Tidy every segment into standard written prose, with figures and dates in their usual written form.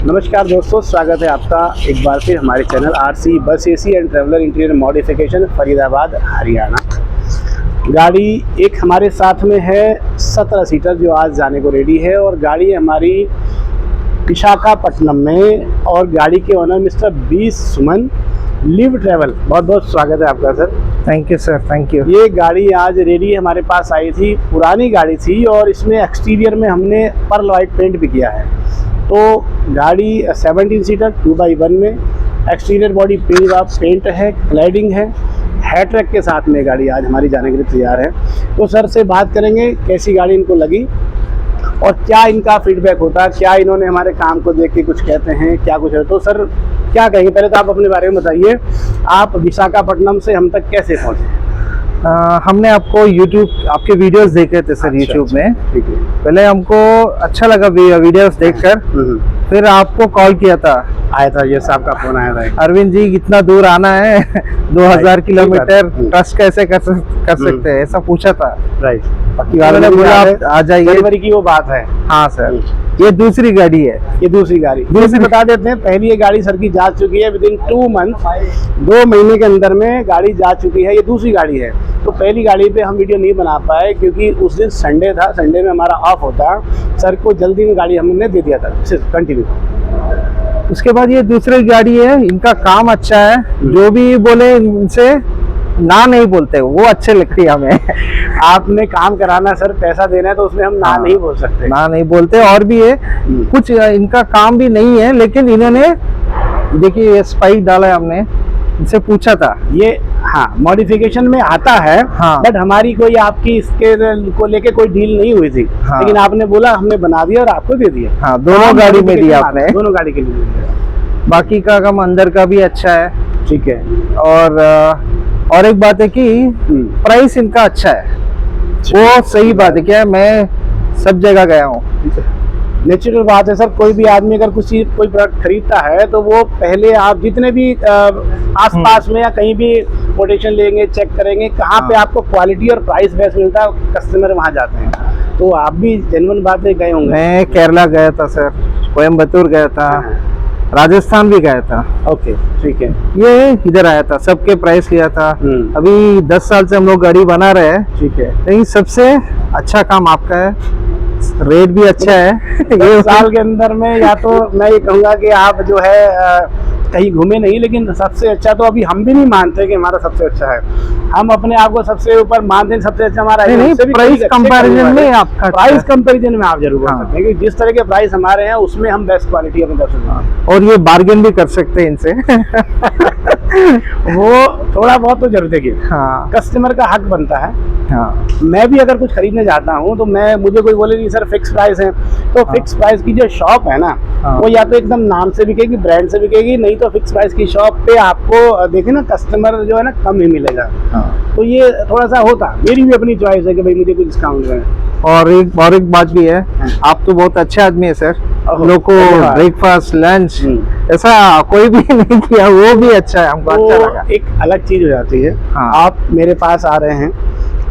नमस्कार दोस्तों, स्वागत है आपका एक बार फिर हमारे चैनल आरसी बस AC and traveller interior modification Faridabad Haryana. गाड़ी एक हमारे साथ में है 17 सीटर जो आज जाने को रेडी है और गाड़ी हमारी विशाखापट्टनम में और गाड़ी के ओनर मिस्टर बी सुमन लिव ट्रैवल। बहुत बहुत स्वागत है आपका sir. Thank you sir, thank you. ये गाड़ी आज रेडी हमारे पास आई थी, पुरानी गाड़ी थी और इसमें एक्सटीरियर में हमने पर्ल वाइट पेंट भी किया है। तो गाड़ी 17 सीटर 2x1 में एक्सटीरियर बॉडी पेंट है, क्लैडिंग है, हेड ट्रैक के साथ में गाड़ी आज हमारी जाने के लिए तैयार है। तो सर से बात करेंगे कैसी गाड़ी इनको लगी और क्या इनका फीडबैक होता है, क्या इन्होंने हमारे काम को देख के कुछ कहते हैं, क्या कुछ है। तो सर क्या कहेंगे, पहले तो आप अपने बारे में बताइए, आप विशाखापट्टनम से हम तक कैसे पहुँचे? हमने आपको YouTube आपके वीडियोस देखे थे सर। अच्छा, YouTube में ठीक है। पहले हमको अच्छा लगा वीडियोस देखकर, फिर आपको कॉल किया था। आया था, ये साहब का फोन आया था। अरविंद जी इतना दूर आना है 2000 किलोमीटर ट्रस्ट कैसे कर सकते हैं, ऐसा पूछा था। राइट, मैंने बोला आप आ जाइए। जनवरी की वो बात है। हाँ सर, ये दूसरी गाड़ी है। ये दूसरी गाड़ी बता देते हैं। पहली ये गाड़ी सर की जा चुकी है विदिन 2 मंथ, 2 महीने के अंदर में गाड़ी जा चुकी है। ये दूसरी गाड़ी है। तो पहली गाड़ी पे हम वीडियो नहीं बना पाए क्योंकि उस दिन संडे था, संडे में हमारा ऑफ होता। सर को जल्दी में गाड़ी हमने दे दिया था। सिर्फ कंटिन्यू। उसके बाद ये दूसरी गाड़ी है, इनका काम अच्छा है, जो भी बोले इनसे ना नहीं बोलते, वो अच्छे लगती है हमें। आपने काम कराना सर, पैसा देना है तो उसमें हम ना नहीं बोल सकते। ना नहीं बोलते। और भी है कुछ इनका काम भी नहीं है, लेकिन इन्होंने देखिए ये स्पाइक डाला है, हमने इनसे पूछा था। ये हाँ मॉडिफिकेशन में आता है। हाँ। बट हमारी कोई आपकी इसके को लेके कोई डील नहीं हुई थी। हाँ। लेकिन आपने बोला हमने बना दिया और आपको दे दिया। हाँ, दोनों गाड़ी में दिया आपने, दोनों गाड़ी के लिए दिया। बाकी का काम अंदर का भी अच्छा है। ठीक है। और एक बात है कि प्राइस इनका अच्छा है, वो सही बात है। क्या मैं सब जगह गया हूँ, नेचुरल बात है सर। कोई भी आदमी अगर कोई प्रोडक्ट खरीदता है तो वो पहले आप जितने भी आसपास में या कहीं भी कोटेशन लेंगे, चेक करेंगे कहाँ पे आपको क्वालिटी और प्राइस बेस्ट मिलता है, कस्टमर वहाँ जाते हैं। तो आप भी जेन्युइन बात है गए होंगे। मैं केरला गया था सर, कोयम्बतूर गया था, राजस्थान भी गया था। ओके, ठीक है। ये इधर आया था, सबके प्राइस लिया था। अभी 10 साल से हम लोग गाड़ी बना रहे हैं। ठीक है। लेकिन सबसे अच्छा काम आपका है, रेट भी अच्छा है। 10 साल के अंदर में या तो मैं ये कहूँगा कि आप जो है कहीं घूमे नहीं, लेकिन सबसे अच्छा तो अभी हम भी नहीं मानते कि हमारा सबसे अच्छा है। हम अपने आप को सबसे ऊपर मानते हैं, सबसे अच्छा हमारा नहीं, प्राइस कंपैरिजन में आपका प्राइस कंपैरिजन में आप जरूर कर सकते हैं कि जिस तरह के प्राइस हमारे हैं उसमें हम बेस्ट क्वालिटी अपने कर सकते हैं। और ये बार्गेन भी कर सकते हैं इनसे। वो थोड़ा बहुत तो जरूर देखिए। हाँ, कस्टमर का हक बनता है। हाँ। मैं भी अगर कुछ खरीदने जाता हूँ तो मुझे कोई बोले नहीं सर फिक्स प्राइस है, तो फिक्स प्राइस की जो शॉप है ना, वो या तो एकदम नाम से बिकेगी, ब्रांड से बिकेगी, नहीं तो फिक्स प्राइस की शॉप पे आपको देखे ना कस्टमर जो है ना कम ही मिलेगा। तो ये थोड़ा सा होता, मेरी भी अपनी चॉइस है कि भाई मुझे कुछ डिस्काउंट है। और एक बात भी है, आप तो बहुत अच्छे आदमी है सर। लोग को ब्रेकफास्ट लंच ऐसा कोई भी नहीं किया, वो भी अच्छा है, हमको अच्छा लगा। एक अलग चीज हो जाती है। आप मेरे पास आ रहे हैं,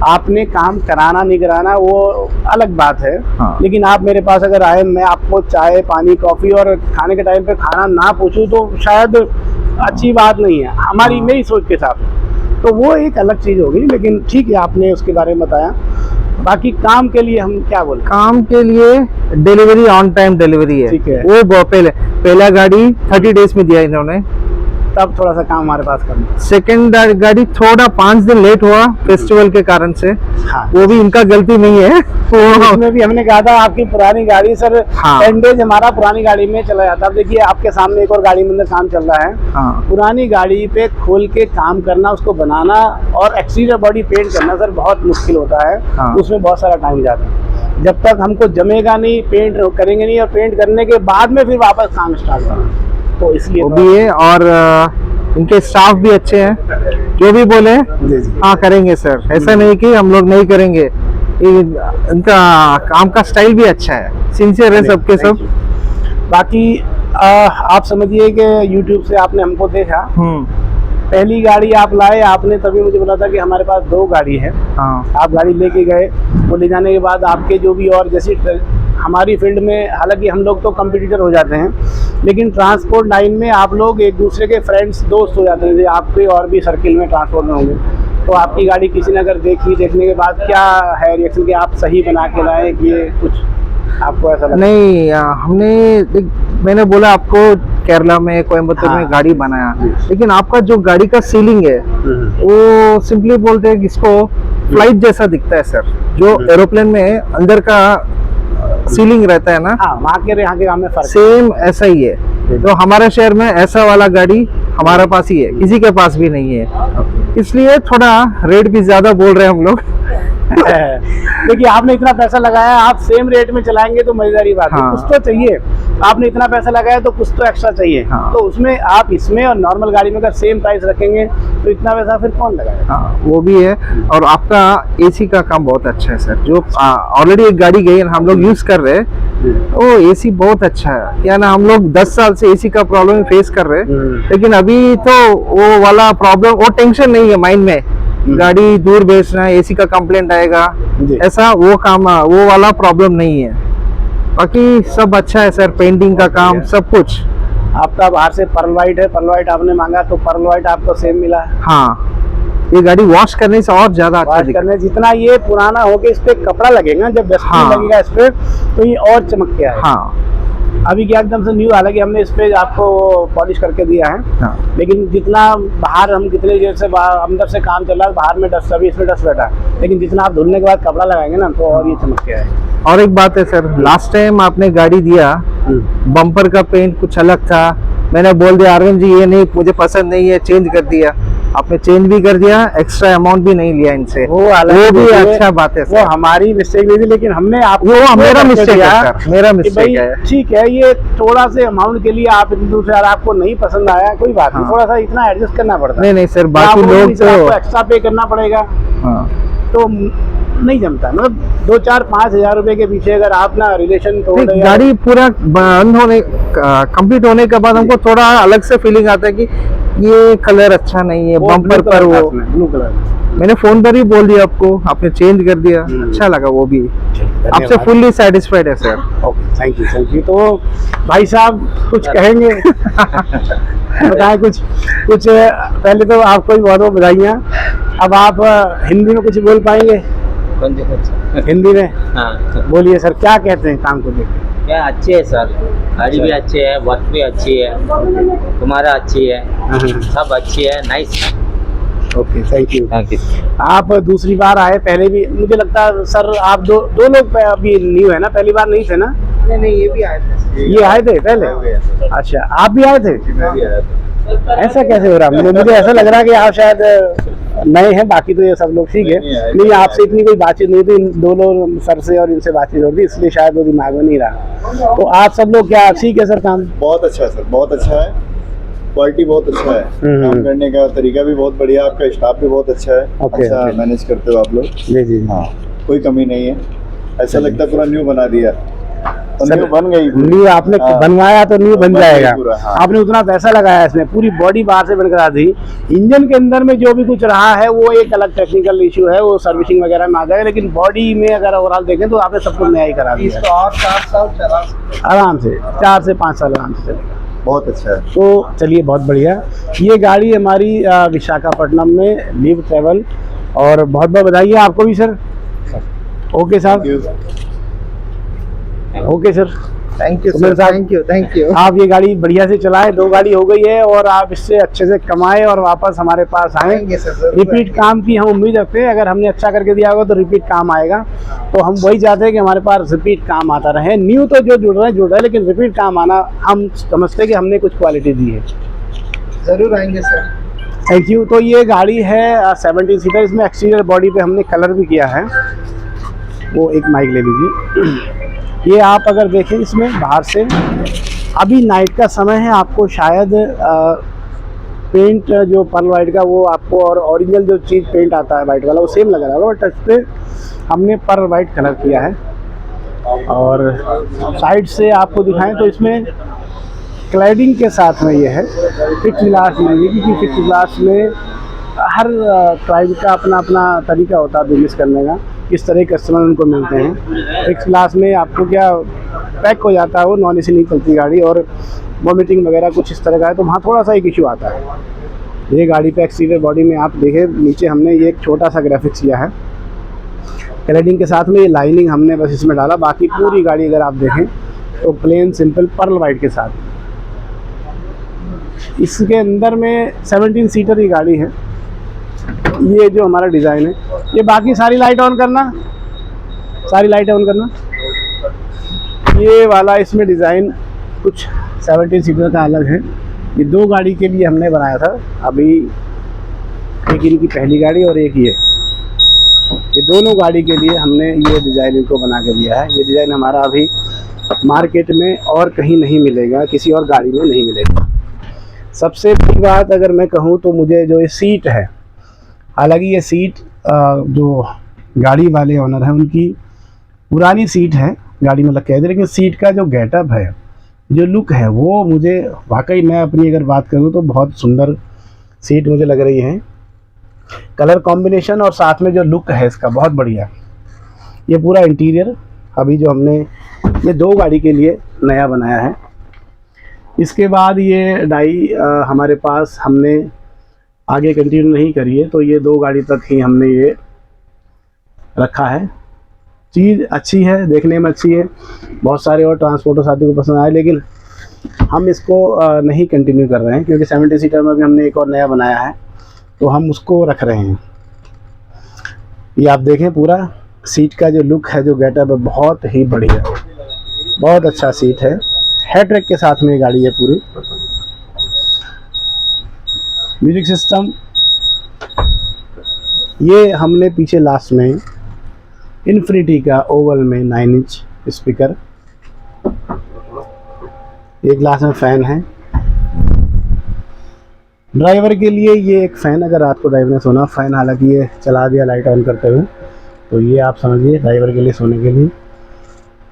आपने काम कराना नहीं कराना वो अलग बात है। लेकिन आप मेरे पास अगर आए, मैं आपको चाय पानी कॉफी और खाने के टाइम पे खाना ना पूछूं तो शायद अच्छी बात नहीं है हमारी, मेरी सोच के साथ। तो वो एक अलग चीज होगी। लेकिन ठीक है, आपने उसके बारे में बताया। बाकी काम के लिए हम क्या बोले? काम के लिए डिलीवरी ऑन टाइम डिलीवरी है। ठीक है। वो पहला गाड़ी 30 डेज में दिया इन्होंने, तब थोड़ा सा काम हमारे पास करना। सेकंड गाड़ी थोड़ा 5 दिन लेट हुआ फेस्टिवल के कारण से। हाँ। वो भी इनका गलती नहीं है। उसमें भी हमने कहा था आपकी पुरानी गाड़ी सर 10 डेज हमारा पुरानी गाड़ी में चला जाता। अब देखिए आपके सामने एक और गाड़ी में काम चल रहा है। पुरानी गाड़ी पे खोल के काम करना, उसको बनाना और एक्सटीरियर बॉडी पेंट करना सर बहुत मुश्किल होता है। उसमें बहुत सारा टाइम जाता है। जब तक हमको जमेगा नहीं, पेंट करेंगे नहीं, और पेंट करने के बाद में फिर वापस काम स्टार्ट करना, तो इसलिए वो भी है। और इनके स्टाफ भी अच्छे हैं, जो भी बोले हाँ करेंगे सर, ऐसा नहीं कि हम लोग नहीं करेंगे। इनका काम का स्टाइल भी अच्छा है, सिंसियर है सबके सब। बाकी आप समझिए कि YouTube से आपने हमको देखा, पहली गाड़ी आप लाए, आपने तभी मुझे बोला था कि हमारे पास 2 गाड़ी है। आप गाड़ी लेके गए, वो ले जाने के बाद आपके जो भी और जैसी हमारी फील्ड में, हालांकि हम लोग तो कंपटीटर हो जाते हैं, लेकिन ट्रांसपोर्ट लाइन में आप लोग एक दूसरे के फ्रेंड्स, दोस्त हो जाते हैं। आपके और भी सर्किल में ट्रांसपोर्ट में होंगे, तो आपकी गाड़ी किसी ने अगर देखी, देखने के बाद क्या है रिएक्शन कि आप सही बना के लाए कि ये कुछ आपको ऐसा लगा? नहीं, मैंने बोला आपको केरला में, कोयम्बतूर में गाड़ी बनाया, लेकिन आपका जो गाड़ी का सीलिंग है वो सिंपली बोलते हैं कि इसको फ्लाइट जैसा दिखता है सर। जो एरोप्लेन में अंदर का सीलिंग रहता है ना, वहाँ के काम में फर्क सेम ऐसा ही है। तो हमारे शहर में ऐसा वाला गाड़ी हमारे पास ही है, किसी के पास भी नहीं है, इसलिए थोड़ा रेट भी ज्यादा बोल रहे हैं हम लोग। देखिए, आपने इतना पैसा लगाया, आप सेम रेट में चलाएंगे तो मजेदारी बात है। कुछ तो चाहिए, आपने इतना पैसा लगाया तो कुछ तो एक्स्ट्रा चाहिए। तो उसमें आप इसमें और नॉर्मल गाड़ी में अगर सेम प्राइस रखेंगे तो इतना पैसा फिर कौन लगाएगा? वो भी है। और आपका एसी का काम बहुत अच्छा है सर। जो ऑलरेडी एक गाड़ी गई हम लोग यूज कर रहे हैं, वो एसी बहुत अच्छा है। क्या ना, हम लोग 10 साल से एसी का प्रॉब्लम फेस कर रहे हैं, लेकिन अभी तो वो वाला प्रॉब्लम, वो टेंशन नहीं है माइंड में, गाड़ी दूर भेजना है, एसी का कंप्लेंट आएगा, ऐसा वो वाला प्रॉब्लम नहीं है। बाकी सब अच्छा है सर, पेंटिंग का काम सब कुछ। आपका बाहर से पर्ल वाइट है, पर्ल वाइट आपने मांगा तो पर्ल वाइट आपको सेम मिला है। हाँ, ये गाड़ी वॉश करने से और ज्यादा अच्छा करने, जितना ये पुराना होके इस पे कपड़ा लगेगा, जब डस्ट लगेगा इस पे तो ये और चमक के आएगा। अभी क्या एकदम से न्यू, हालांकि हमने इस पे आपको पॉलिश करके दिया है, लेकिन जितना बाहर हम कितने देर से अंदर से काम चल रहा है, बाहर में डस्ट, अभी इसमें डस्ट बैठा है, लेकिन जितना आप धुलने के बाद कपड़ा लगाएंगे ना तो और ये चमक के आएगा। और एक बात है सर, लास्ट टाइम आपने गाड़ी दिया, बम्पर का पेंट कुछ अलग था, मैंने बोल दिया अरविंद जी ये नहीं, मुझे पसंद नहीं है, चेंज कर दिया। आपने चेंज भी कर दिया, एक्स्ट्रा अमाउंट भी नहीं लिया इनसे, वो भी अच्छा बात है। वो हमारी मिस्टेक नहीं थी, लेकिन हमने आपको, वो मेरा मिस्टेक है, मेरा मिस्टेक है। ठीक है, ये थोड़ा से अमाउंट के लिए आप दूसरे, आपको नहीं पसंद आया कोई बात नहीं, थोड़ा सा इतना एडजस्ट करना पड़ता है। नहीं सर, बाकी लोग तो एक्स्ट्रा पे करना पड़ेगा, तो नहीं जमता। मतलब 2-4-5 हजार रुपए के पीछे अगर आप ना रिलेशन तोड़ रहे, गाड़ी पूरा बंद होने, कंप्लीट होने के बाद हमको थोड़ा अलग से फीलिंग आता है कि ये कलर अच्छा नहीं है, बम्पर पर वो ब्लू कलर, मैंने फोन पर ही बोल दिया आपको, आपने चेंज कर दिया, अच्छा लगा वो भी। आपसे फुल्ली सेटिस्फाइड है सर। Okay, thank you. तो भाई साहब कुछ कहेंगे? बताएं कुछ। पहले तो आपको भी बहुत बहुत बधाइयाँ। अब आप हिंदी में कुछ बोल पाएंगे? हिंदी में बोलिए सर, क्या कहते हैं काम को देख? क्या अच्छी है सर, गाड़ी भी अच्छी है, वर्क भी अच्छी है, तुम्हारा अच्छी है, सब अच्छी है, nice. Okay, thank you. Thank you. आप दूसरी बार आए, पहले भी मुझे लगता है सर आप दो लोग अभी न्यू है ना, पहली बार नहीं थे ना? नहीं, ये भी आए थे। ये आए थे पहले? अच्छा, आप भी आए थे? ऐसा कैसे हो रहा? मुझे ऐसा लग रहा है कि आप शायद नए हैं, बाकी तो ये सब लोग ठीक है। नहीं, आपसे इतनी कोई बातचीत नहीं थी, इन दोनों सर से और इनसे बातचीत हो रही, इसलिए शायद वो दिमाग में नहीं रहा। तो आप सब लोग क्या ठीक है सर? काम बहुत अच्छा है सर, बहुत अच्छा है, क्वालिटी बहुत अच्छा है, काम करने का तरीका भी बहुत बढ़िया, आपका स्टाफ भी बहुत अच्छा है, अच्छा मैनेज करते हो आप लोग। जी। हाँ, कोई कमी नहीं है, ऐसा लगता है पूरा न्यू बना दिया। सर बन गई न्यू, आपने बनवाया तो न्यू बन जाएगा। आपने उतना पैसा लगाया इसमें, पूरी बॉडी बाहर से बनकर दी। इंजन के अंदर में जो भी कुछ रहा है वो एक अलग टेक्निकल इश्यू है, वो सर्विसिंग वगैरह में आ जाएगा, लेकिन बॉडी में अगर ओवरऑल देखें तो आपने सब कुछ नया ही करा दिया। और 4 साल चला आराम से, 4 से 5 साल आराम से चलेगा। बहुत अच्छा है। तो चलिए, बहुत बढ़िया। ये गाड़ी हमारी विशाखापट्टनम में लीव ट्रेवल, और बहुत बहुत बधाई है आपको भी सर। ओके साहब, okay sir, thank you sir, thank you. आप ये गाड़ी बढ़िया से चलाएं, 2 गाड़ी हो गई है, और आप इससे अच्छे से कमाएं और वापस हमारे पास आएंगे। रिपीट काम की हम उम्मीद रखते हैं, अगर हमने अच्छा करके दिया होगा तो रिपीट काम आएगा। तो हम वही चाहते हैं कि हमारे पास रिपीट काम आता रहे। न्यू तो जो जुड़ रहा है, लेकिन रिपीट काम आना, हम समझते हैं कि हमने कुछ क्वालिटी दी है। जरूर आएंगे सर। Thank you. तो ये गाड़ी है 17 सीटर, इसमें एक्सटीरियर बॉडी पे हमने कलर भी किया है। वो एक माइक ले लीजिए। ये आप अगर देखें इसमें बाहर से, अभी नाइट का समय है, आपको शायद पेंट जो पर्ल वाइट का वो आपको, और ओरिजिनल जो चीज़ पेंट आता है वाइट वाला, वो सेम लग रहा होगा, बट टच पे हमने पर्ल वाइट कलर किया है। और साइड से आपको दिखाएं तो इसमें क्लैडिंग के साथ में ये है, फिक्स ग्लास नहीं है, क्योंकि फिक्स ग्लास में हर क्लाइंट का अपना अपना तरीका होता है बिजनेस करने का। किस तरह के कस्टमर उनको मिलते हैं। फिक्स क्लास में आपको क्या पैक हो जाता है, वो नॉन एसी नहीं चलती गाड़ी, और वॉमिटिंग वगैरह कुछ इस तरह का है, तो वहाँ थोड़ा सा एक इशू आता है। ये गाड़ी पे एक्सटीरियर बॉडी में आप देखें, नीचे हमने ये एक छोटा सा ग्राफिक्स किया है क्लैडिंग के साथ में, ये लाइनिंग हमने बस इसमें डाला, बाकी पूरी गाड़ी अगर आप देखें तो प्लेन सिंपल पर्ल वाइट के साथ। इसके अंदर में 17 सीटर की गाड़ी है। ये जो हमारा डिज़ाइन है, ये बाकी सारी लाइट ऑन करना, सारी लाइट ऑन करना। ये वाला इसमें डिज़ाइन कुछ 17 सीटर का अलग है। ये 2 गाड़ी के लिए हमने बनाया था, अभी एक इनकी पहली गाड़ी और एक ये दोनों गाड़ी के लिए हमने ये डिज़ाइन इनको बना के दिया है। ये डिज़ाइन हमारा अभी मार्केट में और कहीं नहीं मिलेगा, किसी और गाड़ी में नहीं मिलेगा। सबसे बड़ी बात अगर मैं कहूँ तो मुझे जो ये सीट है, हालांकि ये सीट जो गाड़ी वाले ओनर हैं उनकी पुरानी सीट है गाड़ी में लग के, लेकिन सीट का जो गेटअप है, जो लुक है, वो मुझे वाकई, मैं अपनी अगर बात करूँ तो बहुत सुंदर सीट मुझे लग रही है। कलर कॉम्बिनेशन और साथ में जो लुक है इसका बहुत बढ़िया। ये पूरा इंटीरियर अभी जो हमने ये 2 गाड़ी के लिए नया बनाया है। इसके बाद ये डाई हमारे पास हमने आगे कंटिन्यू नहीं करी है, तो ये 2 गाड़ी तक ही हमने ये रखा है। चीज़ अच्छी है, देखने में अच्छी है, बहुत सारे और ट्रांसपोर्टर साथियों को पसंद आए, लेकिन हम इसको नहीं कंटिन्यू कर रहे हैं क्योंकि 70 सीटर में भी हमने एक और नया बनाया है, तो हम उसको रख रहे हैं। ये आप देखें पूरा सीट का जो लुक है, जो गेटअप है, बहुत ही बढ़िया, बहुत अच्छा सीट है। हेड ट्रैक के साथ में ये गाड़ी है पूरी। म्यूजिक सिस्टम ये हमने पीछे लास्ट में इन्फिनिटी का ओवल में 9 इंच स्पीकर, एक ग्लास में फ़ैन है। ड्राइवर के लिए ये एक फ़ैन, अगर रात को ड्राइवर ने सोना, फ़ैन हालांकि ये चला दिया लाइट ऑन करते हुए, तो ये आप समझिए ड्राइवर के लिए सोने के लिए।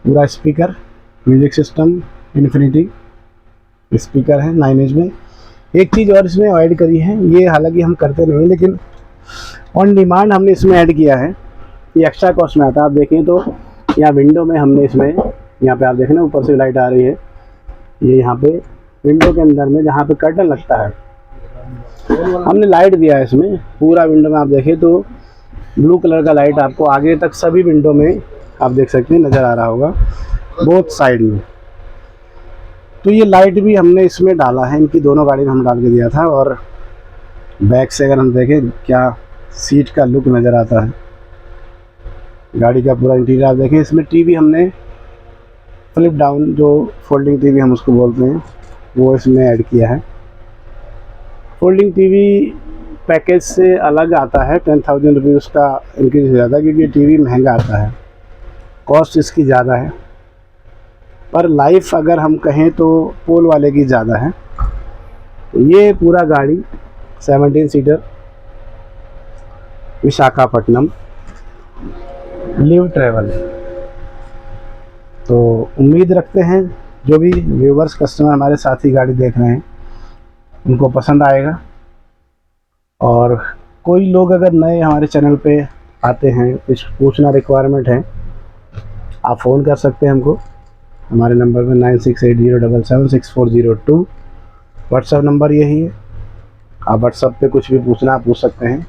पूरा speaker, music system infinity speaker है 9 इंच में। एक चीज़ और इसमें ऐड करी है, ये हालांकि हम करते नहीं लेकिन ऑन डिमांड हमने इसमें ऐड किया है, ये एक्स्ट्रा कॉस्ट में आता है। आप देखें तो यहाँ विंडो में हमने इसमें, यहाँ पे आप देखें ना ऊपर से लाइट आ रही है, ये यहाँ पे विंडो के अंदर में जहाँ पे कर्टन लगता है हमने लाइट दिया है इसमें। पूरा विंडो में आप देखें तो ब्लू कलर का लाइट आपको आगे तक सभी विंडो में आप देख सकते हैं, नज़र आ रहा होगा बोथ साइड में। तो ये लाइट भी हमने इसमें डाला है, इनकी दोनों गाड़ी में हम डाल के दिया था। और बैक से अगर हम देखें क्या सीट का लुक नज़र आता है, गाड़ी का पूरा इंटीरियर आप देखें। इसमें टीवी हमने फ्लिप डाउन, जो फोल्डिंग टीवी हम उसको बोलते हैं, वो इसमें ऐड किया है। फोल्डिंग टीवी पैकेज से अलग आता है, 10,000 रुपये उसका इंक्रीज हो जाता है क्योंकि टीवी महंगा आता है, कॉस्ट इसकी ज़्यादा है। पर लाइफ अगर हम कहें तो पोल वाले की ज़्यादा है। ये पूरा गाड़ी 17 सीटर विशाखापट्टनम लिव ट्रैवल। तो उम्मीद रखते हैं जो भी व्यूवर्स कस्टमर हमारे साथ ही गाड़ी देख रहे हैं उनको पसंद आएगा। और कोई लोग अगर नए हमारे चैनल पे आते हैं, कुछ पूछना रिक्वायरमेंट है, आप फ़ोन कर सकते हैं हमको हमारे नंबर पे 9680776402। व्हाट्सएप नंबर यही है, आप व्हाट्सएप पे कुछ भी पूछना आप पूछ सकते हैं।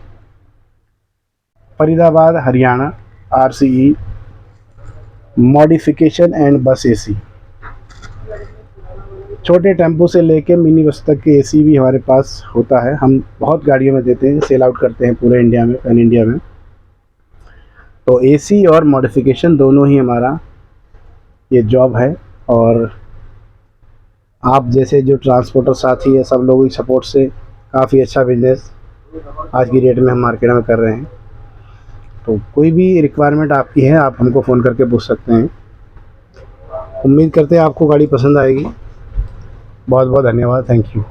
Faridabad Haryana, RCE modification and बस AC, छोटे टेम्पो से लेके मिनी बस तक के AC भी हमारे पास होता है। हम बहुत गाड़ियों में देते हैं, सेल आउट करते हैं पूरे इंडिया में, पैन इंडिया में। तो AC और मॉडिफिकेशन दोनों ही हमारा ये जॉब है। और आप जैसे जो ट्रांसपोर्टर साथी है, सब लोगों की सपोर्ट से काफ़ी अच्छा बिजनेस आज की डेट में हम मार्केट में कर रहे हैं। तो कोई भी रिक्वायरमेंट आपकी है, आप हमको फ़ोन करके पूछ सकते हैं। उम्मीद करते हैं आपको गाड़ी पसंद आएगी। बहुत बहुत धन्यवाद, थैंक यू।